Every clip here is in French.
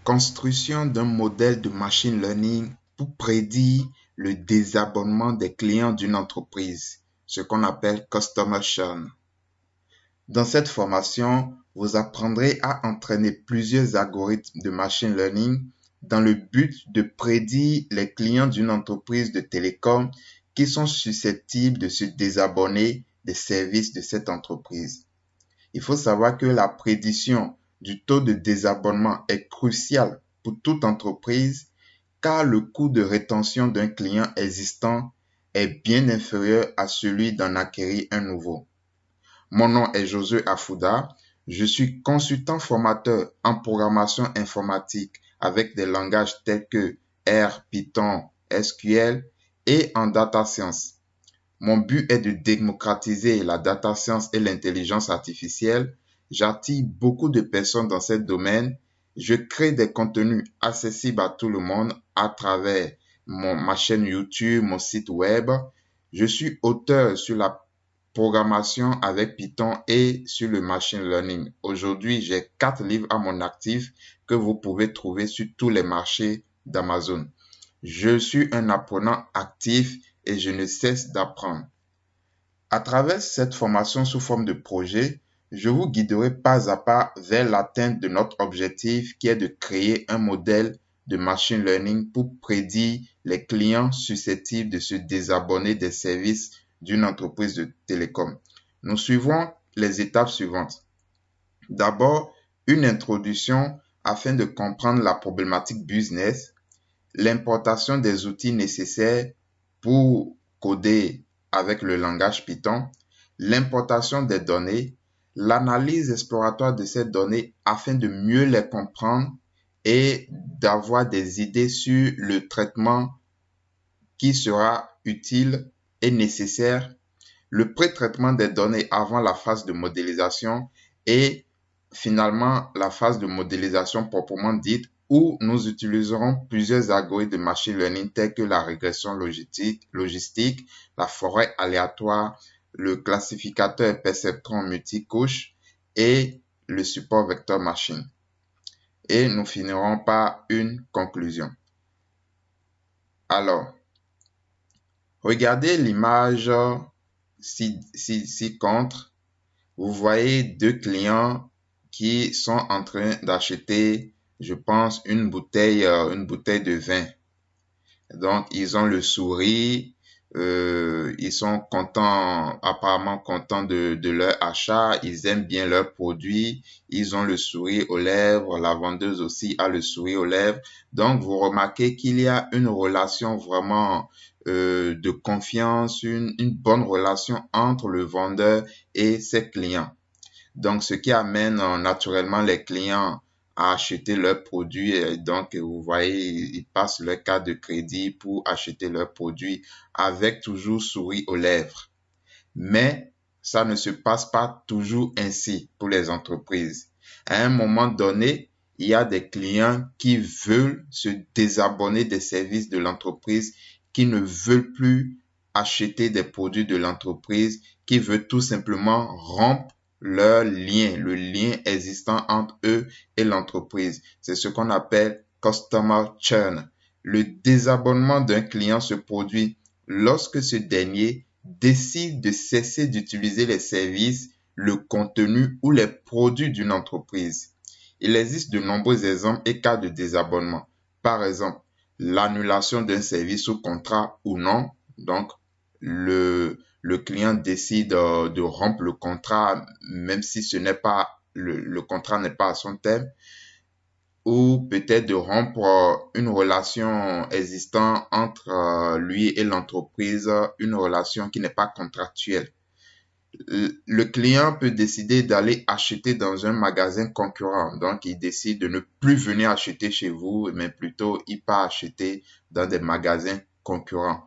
Construction d'un modèle de machine learning pour prédire le désabonnement des clients d'une entreprise, ce qu'on appelle Customer Churn. Dans cette formation, vous apprendrez à entraîner plusieurs algorithmes de machine learning dans le but de prédire les clients d'une entreprise de télécom qui sont susceptibles de se désabonner des services de cette entreprise. Il faut savoir que la prédiction du taux de désabonnement est cruciale pour toute entreprise car le coût de rétention d'un client existant est bien inférieur à celui d'en acquérir un nouveau. Mon nom est Josué Afouda, je suis consultant formateur en programmation informatique avec des langages tels que R, Python, SQL et en data science. Mon but est de démocratiser la data science et l'intelligence artificielle. J'attire beaucoup de personnes dans ce domaine. Je crée des contenus accessibles à tout le monde à travers ma chaîne YouTube, mon site web. Je suis auteur sur la programmation avec Python et sur le machine learning. Aujourd'hui, j'ai 4 livres à mon actif que vous pouvez trouver sur tous les marchés d'Amazon. Je suis un apprenant actif et je ne cesse d'apprendre. À travers cette formation sous forme de projet, je vous guiderai pas à pas vers l'atteinte de notre objectif qui est de créer un modèle de machine learning pour prédire les clients susceptibles de se désabonner des services d'une entreprise de télécom. Nous suivrons les étapes suivantes. D'abord, une introduction afin de comprendre la problématique business, l'importation des outils nécessaires pour coder avec le langage Python, l'importation des données, l'analyse exploratoire de ces données afin de mieux les comprendre et d'avoir des idées sur le traitement qui sera utile et nécessaire, le pré-traitement des données avant la phase de modélisation et finalement la phase de modélisation proprement dite où nous utiliserons plusieurs algorithmes de machine learning tels que la régression logistique, la forêt aléatoire, le classificateur et perceptron multicouche et le support vecteur machine. Et nous finirons par une conclusion. Alors, regardez l'image ci-contre. Vous voyez deux clients qui sont en train d'acheter, je pense, une bouteille de vin. Donc, ils ont le sourire, ils sont contents, apparemment contents de leur achat, ils aiment bien leurs produits, ils ont le sourire aux lèvres, la vendeuse aussi a le sourire aux lèvres. Donc, vous remarquez qu'il y a une relation vraiment de confiance, une bonne relation entre le vendeur et ses clients. Donc, ce qui amène naturellement les clients à acheter leurs produits. Et donc, vous voyez, ils passent leur carte de crédit pour acheter leurs produits avec toujours sourire aux lèvres. Mais ça ne se passe pas toujours ainsi pour les entreprises. À un moment donné, il y a des clients qui veulent se désabonner des services de l'entreprise, qui ne veulent plus acheter des produits de l'entreprise, qui veulent tout simplement rompre leur lien, le lien existant entre eux et l'entreprise. C'est ce qu'on appelle customer churn. Le désabonnement d'un client se produit lorsque ce dernier décide de cesser d'utiliser les services, le contenu ou les produits d'une entreprise. Il existe de nombreux exemples et cas de désabonnement. Par exemple, l'annulation d'un service sous contrat ou non. Donc, le client décide de rompre le contrat, même si ce n'est pas, le contrat n'est pas à son terme, ou peut-être de rompre une relation existante entre lui et l'entreprise, une relation qui n'est pas contractuelle. Le client peut décider d'aller acheter dans un magasin concurrent. Donc, il décide de ne plus venir acheter chez vous, mais plutôt il part acheter dans des magasins concurrents.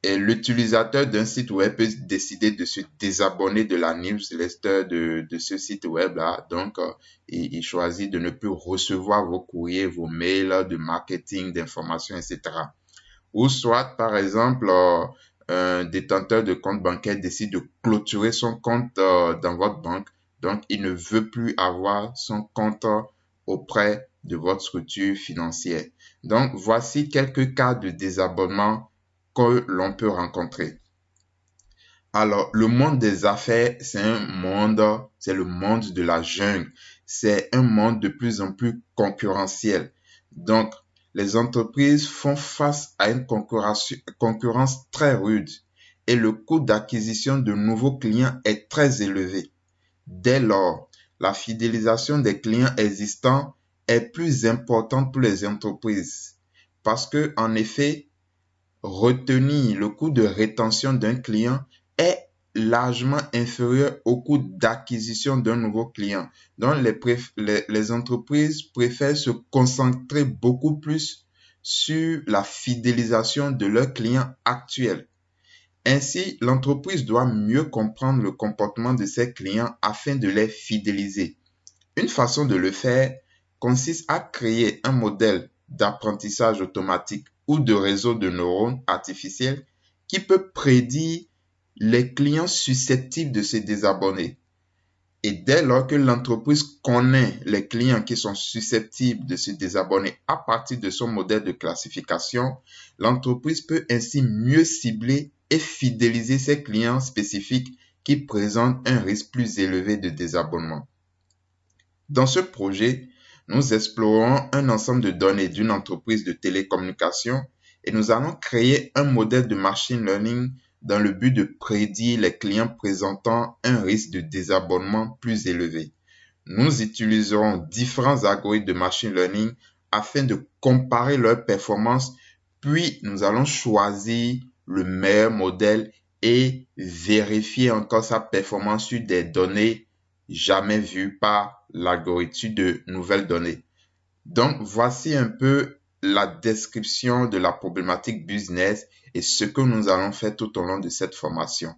Et l'utilisateur d'un site web peut décider de se désabonner de la newsletter de ce site web-là. Donc, il choisit de ne plus recevoir vos courriers, vos mails de marketing, d'informations, etc. Ou soit, par exemple, un détenteur de compte bancaire décide de clôturer son compte dans votre banque. Donc, il ne veut plus avoir son compte auprès de votre structure financière. Donc, voici quelques cas de désabonnement que l'on peut rencontrer. Alors, le monde des affaires, c'est le monde de la jungle. C'est un monde de plus en plus concurrentiel. Donc, les entreprises font face à une concurrence très rude et le coût d'acquisition de nouveaux clients est très élevé. Dès lors, la fidélisation des clients existants est plus importante pour les entreprises parce que, en effet, retenir le coût de rétention d'un client est largement inférieur au coût d'acquisition d'un nouveau client. Donc, les entreprises préfèrent se concentrer beaucoup plus sur la fidélisation de leurs clients actuels. Ainsi, l'entreprise doit mieux comprendre le comportement de ses clients afin de les fidéliser. Une façon de le faire consiste à créer un modèle d'apprentissage automatique ou de réseau de neurones artificiels qui peut prédire les clients susceptibles de se désabonner. Et dès lors que l'entreprise connaît les clients qui sont susceptibles de se désabonner à partir de son modèle de classification, l'entreprise peut ainsi mieux cibler et fidéliser ses clients spécifiques qui présentent un risque plus élevé de désabonnement. Dans ce projet, nous explorons un ensemble de données d'une entreprise de télécommunications et nous allons créer un modèle de machine learning dans le but de prédire les clients présentant un risque de désabonnement plus élevé. Nous utiliserons différents algorithmes de machine learning afin de comparer leurs performances, puis nous allons choisir le meilleur modèle et vérifier encore sa performance sur des données jamais vues par l'algorithme de nouvelles données. Donc, voici un peu la description de la problématique business et ce que nous allons faire tout au long de cette formation.